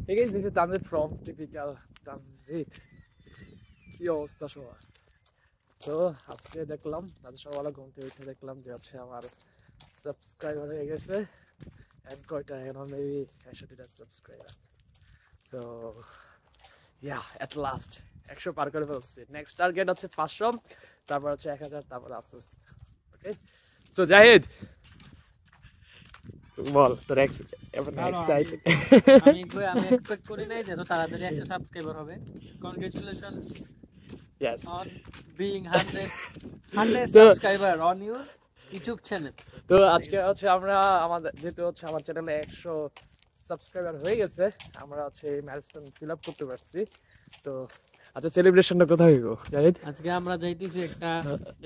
Hey guys, this is Tanzit from Typical Tanzit. কি অবস্থা সবার? তো আজকে দেখলাম সকালবেলা ঘুম থেকে উঠে দেখলাম যে হচ্ছে আমার সাবস্ক্রাইবার হয়ে গেছে এন্ড কয়টা এখন মেবি 61টা subscriber. So yeah at last 100 পার করে ফেলছি। নেক্সট টার্গেট হচ্ছে 500, তারপর হচ্ছে 1000, তারপর আস্তে আস্তে। ওকে, সো জাহিদ বল তোর এক্সাইটেড? আমি এক্সপেক্ট করি নাই যে এত তাড়াতাড়ি 100 সাবস্ক্রাইবার হবে। Congratulations yes on being 100 subscriber on your YouTube channel. তো আজকে হচ্ছে আমরা আমাদের যেহেতু হচ্ছে আমার চ্যানেলে 100 সাবস্ক্রাইবার হয়ে গেছে, আমরা হচ্ছে এই মাইলস্টোন ফিল আপ করতে পারছি। তো আচ্ছা, সেলিব্রেশনটা কোথায় হইব জাহিদ? আজকে আমরা যাইতেছি একটা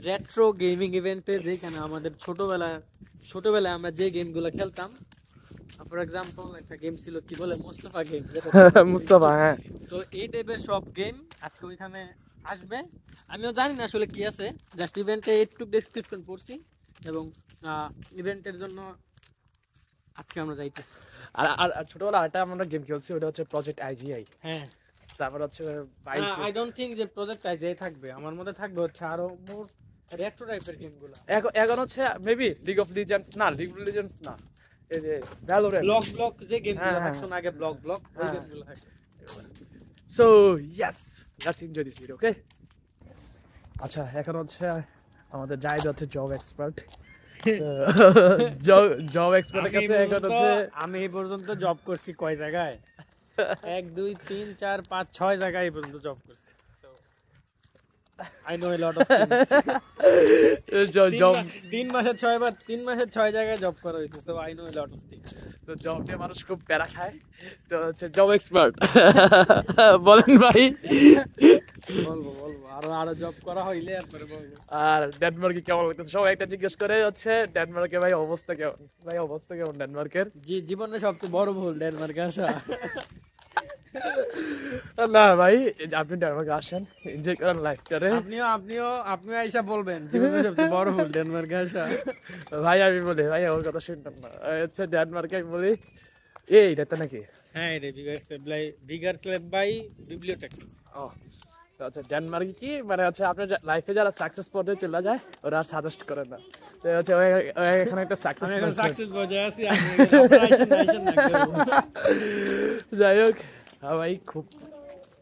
রেট্রো গেমিং ইভেন্টে, যেখানে আমাদের ছোটবেলায় আমরা যে গেমগুলো খেলতাম, ফর এক্সাম্পল একটা গেম ছিল কি বলে মোস্তফা গেম, মুস্তাফা। হ্যাঁ, সো এই টাইপের সব গেম আজকে ওইখানে আসবে। আমিও জানি না আসলে কি আছে, জাস্ট ইভেন্টে একটু ডেসক্রিপশন পড়ছি এবং ইভেন্টের জন্য আজকে আমরা যাইতেছি। আর ছোটবেলা আরেকটা আমরা গেম খেলছি, ওটা হচ্ছে প্রজেক্ট আইজিআই। হ্যাঁ, তারপর হচ্ছে আই ডোন্ট থিংক যে প্রজেক্ট আইজিআই থাকবে, আমার মতে থাকবে হচ্ছে আরো মোর রেট্রো টাইপের গেমগুলো। এখন হচ্ছে মেবি লিগ অফ লিজেন্ডস না, এই যে ভ্যালোরেন্ট ব্লক যে গেমগুলো থাকতো না আগে, ব্লক ওই গেমগুলো থাকে। So yes, let's enjoy this video. Okay, আচ্ছা এখন হচ্ছে আমাদের জাহিদ হচ্ছে জব এক্সপার্ট। জব এক্সপার্টের কাছে এখন হচ্ছে আমি এই পর্যন্ত জব করছি কয় জায়গায়, 1 2 3 4 5 6 জায়গায় এই পর্যন্ত জব করছি। So I know A lot of things. Job 3 মাসে 6 বার 3 মাসে 6 জায়গায় জব করা হয়েছে। So I know A lot of things. তো জব নিয়ে মানুষ খুব প্যারা খায়, তো হচ্ছে জব এক্সপার্ট। বলেন ভাই। বলবো আরো জব করা হইলে এরপরে বলবো। আর ডেনমার্কে কেমন লাগতেছে? সবাই একটা জিজ্ঞেস করে হচ্ছে ডেনমার্কে ভাই অবস্থা কেমন? ভাই অবস্থা কেমন ডেনমার্কের? জীবনে সবচেয়ে বড় ভুল ডেনমার্কে আসা। না ভাই, আপনি ডেনমার্কে আসেন, এনজয় করেন লাইফটারে। আপনিও আইসা বলবেন জীবনে সবচেয়ে বড় ভুল ডেনমার্কে আসা। ভাই আমি বলি, ভাই ওর কথা শুনতাম না, হচ্ছে ডেনমার্কে আমি বলি এইটা তো নাকি। হ্যাঁ, এটা ভিগার্সলেব বাই বিবলিওটেক। ও আচ্ছা, ডেনমার্কে কি মানে হচ্ছে আপনার লাইফে যারা সাকসেস পর্যায়ে চলে যায় ওরা আর সাজেস্ট করে না, তো হচ্ছে এখানে একটা সাকসেস পর্যায়ে আছি। যাই হোক, হ্যাঁ ভাই খুব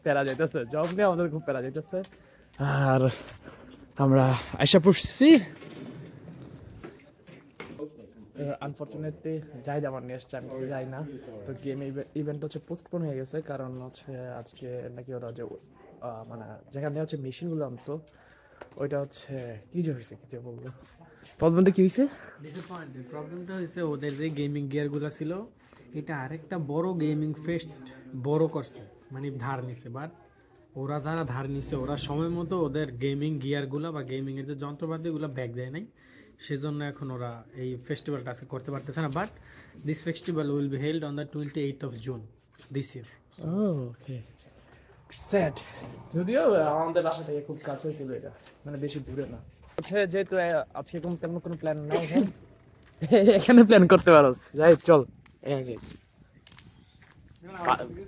প্যারা যাইতেছে, জব নিয়ে আমাদের খুব প্যারা যাইতেছে। আর আমরা আশা পড়ছি, আনফরচুনেটলি জাহিদ আমার নিয়ে এসছে, আমি যাই না। তো গেম ইভেন্ট হচ্ছে পোস্টপোন হয়ে গেছে, কারণ হচ্ছে আজকে নাকি ওরা যে মানে যেখানে হচ্ছে মেশিনগুলো আনতো ওইটা হচ্ছে কি যে হয়েছে, কি যে বলবো প্রবলেমটা কি হয়েছে? ডিসঅ্যাপয়েন্টেড প্রবলেমটা হয়েছে ওদের যে গেমিং গিয়ারগুলো ছিল, এটা আরেকটা বড় গেমিং ফেস্ট বড় করছে, মানে ধার নিছে। বাট ওরা যারা ধার নিছে ওরা সময় মতো ওদের গেমিং গিয়ারগুলো বা গেমিংয়ের যে যন্ত্রপাতিগুলো ব্যাক দেয় নাই, সেজন্য এখন ওরা এই ফেস্টিভ্যালটা আজকে করতে পারতেছে না। But this festival will be held on the 28th of June this year. Okay, sad. যদিও আমাদের বাসা থেকে খুব কাছে ছিল এটা, মানে বেশি দূরে না। হচ্ছে যেহেতু আজকে তেমন কোনো প্ল্যান নাই, এখানে প্ল্যান করতে পারোস। যাই চল,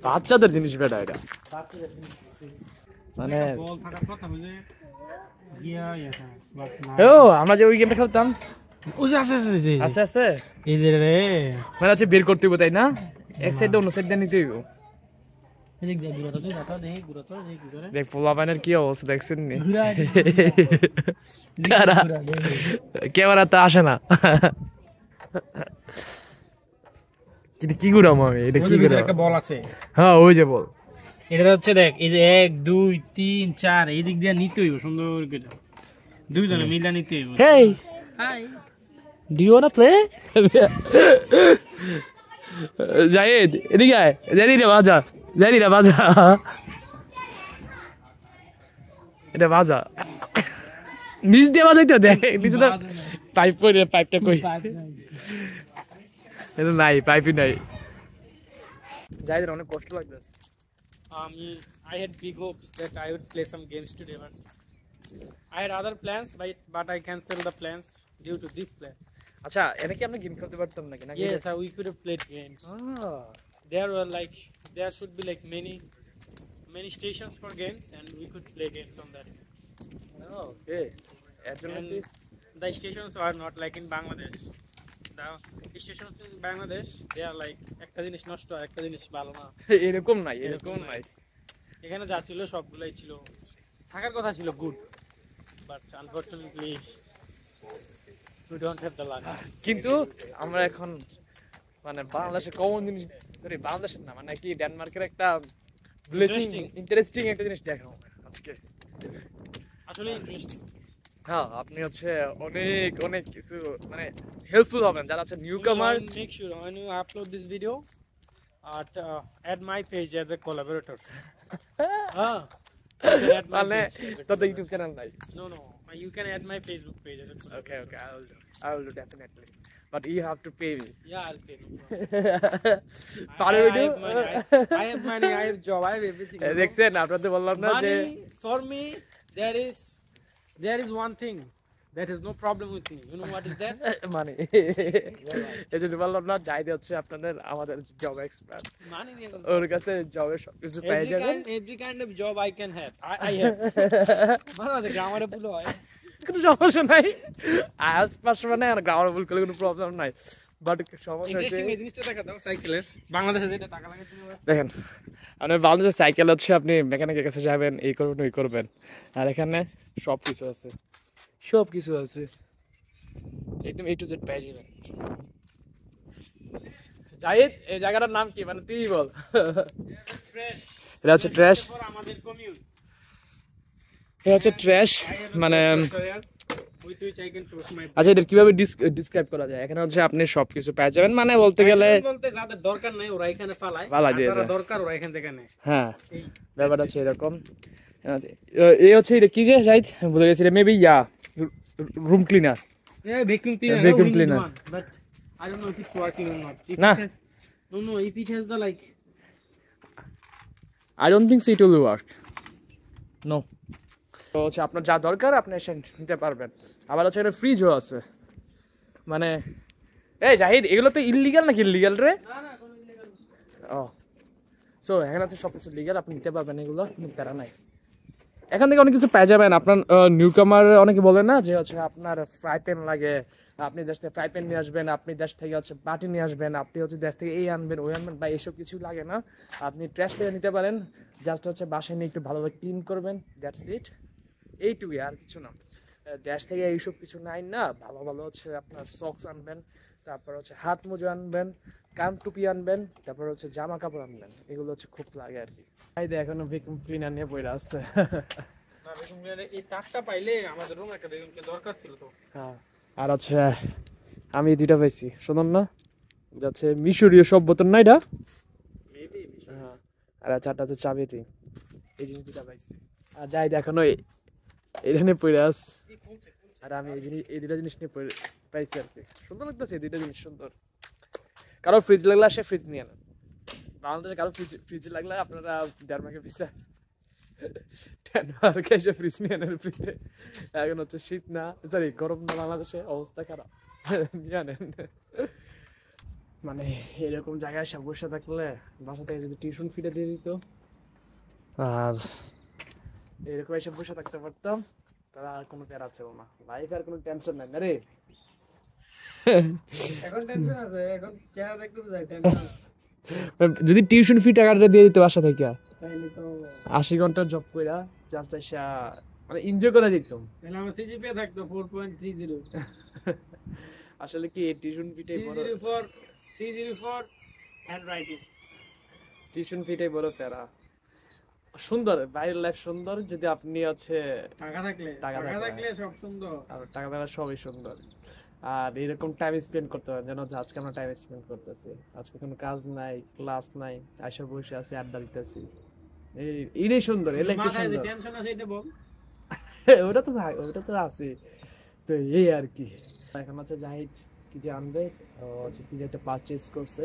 বাচ্চাদের জিনিস বেটা এটা, মানে ও আমরা যে ওই গেমটা খেলতাম আছে আছে এই যে রে, মানে হচ্ছে বের করতে হবে তাই না, এক সাইড অন্য সাইড নিতে হইব। দেখ পোলাপানের কি অবস্থা দেখছেন নি, ক্যামেরা তো আসে না। কি ঘুরাম আমি, এটা কি ঘুরাম? একটা বল আছে, হ্যাঁ ওই যে বল, এটা হচ্ছে দেখ এই যে 1 2 3 4 এই দিক দিয়ে নিতে হইব সুন্দর করে, দুইজনে মিলা নিতে হইব। Hey hi, do you want to play? Zahid এদিকে আয়, জাহিদ বাজা, জাহিদ বাজা, এটা বাজা নিচ দিয়ে বাজাইতে দেখ, নিচে তো পাইপ কই, পাইপটা কই, এটা নাই, পাইপই নাই। জাহিদের অনেক কষ্ট লাগতেছে। I had big hopes that I would play some games today, but I had other plans, but I canceled the plans due to this plan. আচ্ছা, এটা কি আমরা গেম খেলতে পারতাম নাকি? Yes, we could have played games. there were like there should be like many stations for games, and we could play games on that. Okay. And the stations are not like in Bangladesh. The stations in Bangladesh, they are like একটা জিনিস নষ্ট আর একটা জিনিস ভালো না, এরকম নাই এখানে যা ছিল সবগুলাই ছিল, থাকার কথা ছিল good, but unfortunately we don't have the luck. কিন্তু আমরা এখন মানে বাংলাদেশে কমন জিনিস, সরি বাংলাদেশের না, মানে কি ডেনমার্কের একটা ইন্টারেস্টিং একটা জিনিস দেখাবো আজকে। আসলে ইন্টারেস্টিং। হ্যাঁ, আপনি হচ্ছে অনেক অনেক কিছু মানে হেল্পফুল হবেন যারা হচ্ছে নিউ কামার। Make sure when you upload this video, add my page as a collaborator. মানে তোদের ইউটিউব চ্যানেল নাই? No, you can add my Facebook page as a collaborator. Okay, I will do definitely, but you have to pay me. Yeah, I'll pay. I have money, I have job, I have everything. দেখছেন, আপনাদের বললাম না যে for me there is one thing that has no problem with me. You know what is that? মানি। এই যে বললাম না, যাই হচ্ছে আপনাদের আমাদের জব এক্সপার্ট, মানি ওর কাছে জবের সব কিছু পেয়ে যাবেন। Every kind of job I can have. I have. মানে গ্রামারে ভুল হয়, কোনো সমস্যা নাই। আশপাশ মানে আর গ্রামারে ভুল করলে কোনো প্রবলেম নাই, বাট সমস্যা ইন্টারেস্টিং এই জিনিসটা দেখা দাও সাইকেলের। বাংলাদেশে যেটা টাকা লাগে তুমি দেখেন, আপনি বাংলাদেশের সাইকেল হচ্ছে আপনি মেকানিকের কাছে যাবেন, এই করবেন ওই করবেন, আর এখানে সব কিছু আছে, সব কিছু আছে, একদম A to Z পেয়ে যাবেন। জাহিদ, এই জায়গাটার নাম কি, মানে তুই বল। এটা হচ্ছে ট্র্যাশ, আমাদের কমিউন। এটা হচ্ছে ট্র্যাশ মানে আচ্ছা, এটা কিভাবে ডিসক্রাইব করা যায়? এখানে হচ্ছে আপনি সবকিছু পেয়ে যাবেন, মানে বলতে গেলে যাদের দরকার নাই ওরা এখানে ফালায়, যারা দরকার ওরা এখান থেকে নেয়। হ্যাঁ, ব্যাপারটা হচ্ছে এরকম। এই হচ্ছে এটা কি যে জাহিদ বলে গেছি, maybe room cleaner, vacuum cleaner, but I don't know if it's working or not. No, if it has the like, I don't think so it will work. No. তো হচ্ছে আপনার যা দরকার আপনি এসে নিতে পারবেন। আবার হচ্ছে এটা ফ্রিজও আছে, মানে এই জাহিদ এগুলো তো ইললিগাল নাকি লিগাল রে? না কোনো ইললিগাল না। ও সো এখানে আছে সবকিছু লিগাল, আপনি নিতে পারবেন, এগুলো কোনো প্যারা নাই। এখান থেকে অনেক কিছু পেয়ে যাবেন। আপনার নিউ কামার অনেকে বলেন না যে হচ্ছে আপনার ফ্রাই প্যান লাগে, আপনি দেশ থেকে ফ্রাই প্যান নিয়ে আসবেন, আপনি দেশ থেকে হচ্ছে বাটি নিয়ে আসবেন, আপনি হচ্ছে দেশ থেকে এই আনবেন ওই আনবেন, বা এইসব কিছু লাগে না, আপনি ট্র্যাশ থেকে নিতে পারেন। জাস্ট হচ্ছে বাসায় নিয়ে একটু ভালোভাবে ক্লিন করবেন, দ্যাটস ইট, এইটুকুই, আর কিছু না। দেশ থেকে এইসব কিছু নাই না, ভালো ভালো হচ্ছে আপনার সক্স আনবেন, তারপর হচ্ছে হাত মোজা আনবেন, কান টুপি আনবেন, তারপর হচ্ছে জামা কাপড় আনবেন, এগুলো হচ্ছে খুব লাগে আর কি। এখনো ভ্যাকুম ক্লিনার নিয়ে পড়ে আসছে। না, ভ্যাকুম ক্লিনার এই টাকটা পাইলে আমাদের রুমে একটা ভ্যাকুম ক্লিনার দরকার ছিল তো। হ্যাঁ, আর হচ্ছে আমি দুইটা পাইছি, শুনুন না, এটা হচ্ছে মিশরীয় সভ্যতার না এটা, হ্যাঁ, আর চারটা হচ্ছে চাবিটি, এই জিনিস দুটা পাইছি। আর যাই এখনো এখানে পড়ে আস, আর আমি এই দুটা জিনিস নিয়ে পাইছি আর কি। সুন্দর লাগতেছে এই দুইটা জিনিস, সুন্দর। কারো ফ্রিজ লাগলে সে ফ্রিজ নিয়ে নেন, বাংলাদেশে কারো ফ্রিজ লাগলে আপনারা ডেনমার্কে পিসা ডেনমার্কে এসে ফ্রিজ নিয়ে নেন ফ্রিজে। এখন হচ্ছে শীত না, সরি গরম না, বাংলাদেশে অবস্থা খারাপ, নিয়ে নেন। মানে এরকম জায়গায় সব বসে থাকলে বাসা থেকে যদি টিউশন ফিটা দিয়ে দিত আর এরকম এসে বসে থাকতে পারতাম, তারা আর কোনো প্যারা ছিল না, লাইফে আর কোনো টেনশন নাই না রে। এখন টেনশন আছে, এখন চেহারা দেখতে যায় টেনশন। যদি টিউশন ফি টাকাটা দিয়ে দিত বাসা থেকে, তাইলে তো 80 ঘন্টা জব কইরা জাস্ট এসে মানে এনজয় করা যেতাম, তাহলে আমার সিজিপিএ থাকতো 4.30। আসলে কি টিউশন ফিটাই বড়, C04 হ্যান্ড রাইটিং, টিউশন ফিটাই বড় প্যারা। সুন্দর বাইরের লাইফ সুন্দর, যদি আপনি আছে টাকা থাকলে সব সুন্দর, আর টাকা থাকলে সবই সুন্দর। আর এরকম টাইম স্পেন্ড করতে পারেন, যেন আজকে আমরা টাইম স্পেন্ড করতেছি, আজকে কোনো কাজ নাই, ক্লাস নাই, আইসা বসে আছি, আড্ডা দিতেছি, এইটাই সুন্দর, এই লাইফটা সুন্দর। টেনশন আছে এটা বল। ওটা তো আছে, তো এই আর কি। এখন হচ্ছে জাহিদ কি যে আনবে, কি যে একটা পারচেজ করছে,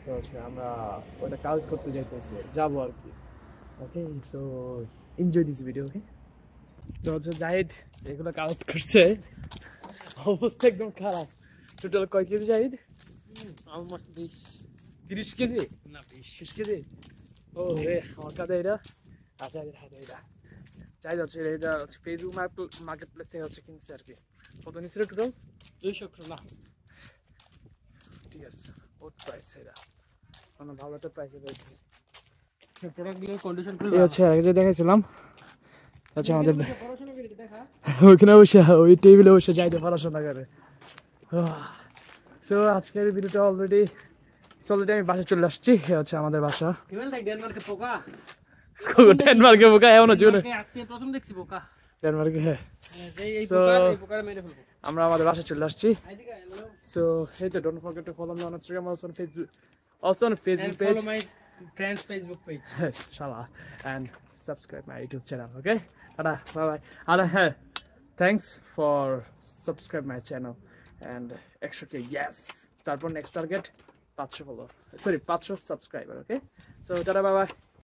তো আমরা ওটা কালেক্ট করতে যাইতেছি, যাবো আর কি। ওকে, সো এনজয় দিস ভিডিও। ওকে, তো হচ্ছে জাহিদ এগুলো কালেক্ট করছে, অবস্থা একদম খারাপ। টোটাল কয় কেজি জাহিদ? অলমোস্ট 20 30 কেজি না 20 30 কেজি ও রে আমার কাছে এটা আচ্ছা এর হাতে এটা চাই যাচ্ছে এটা হচ্ছে ফেসবুক মার্কেট প্লেস থেকে হচ্ছে কিনছে আর কি কত নিচ্ছে টোটাল 200 টাকা ঠিক আছে ওট প্রাইস এটা মানে ভালো একটা প্রাইসে পেয়েছি প্রোডাক্টগুলোর কন্ডিশন খুব এই হচ্ছে আগে যে দেখাইছিলাম আচ্ছা আমাদের পড়াশোনা করে দেখা ওইখানে বসে ওই টেবিলে বসে যাইতে পড়াশোনা করে সো আজকের ভিডিওটা অলরেডি আমি বাসায় চলে আসছি এ হচ্ছে আমাদের বাসা কেমন লাগে ডেনমার্কে পোকা ডেনমার্কে বোকা এমনও জীবনে আজকে প্রথম দেখছি পোকা ডেনমার্কে হ্যাঁ এই So, পোকার মেরে ফেলবো আমরা আমাদের বাসায় চলে আসছি আইদিকে hello so hey there, don't forget to follow me on Instagram, also on Facebook and page. follow my friend's Facebook page. Inshallah, and subscribe my YouTube channel. Okay, bye bye. And thanks for subscribe my channel and extra K. Yes, তারপর next target 500 follower. Sorry, 500 subscriber. Okay, so bye bye.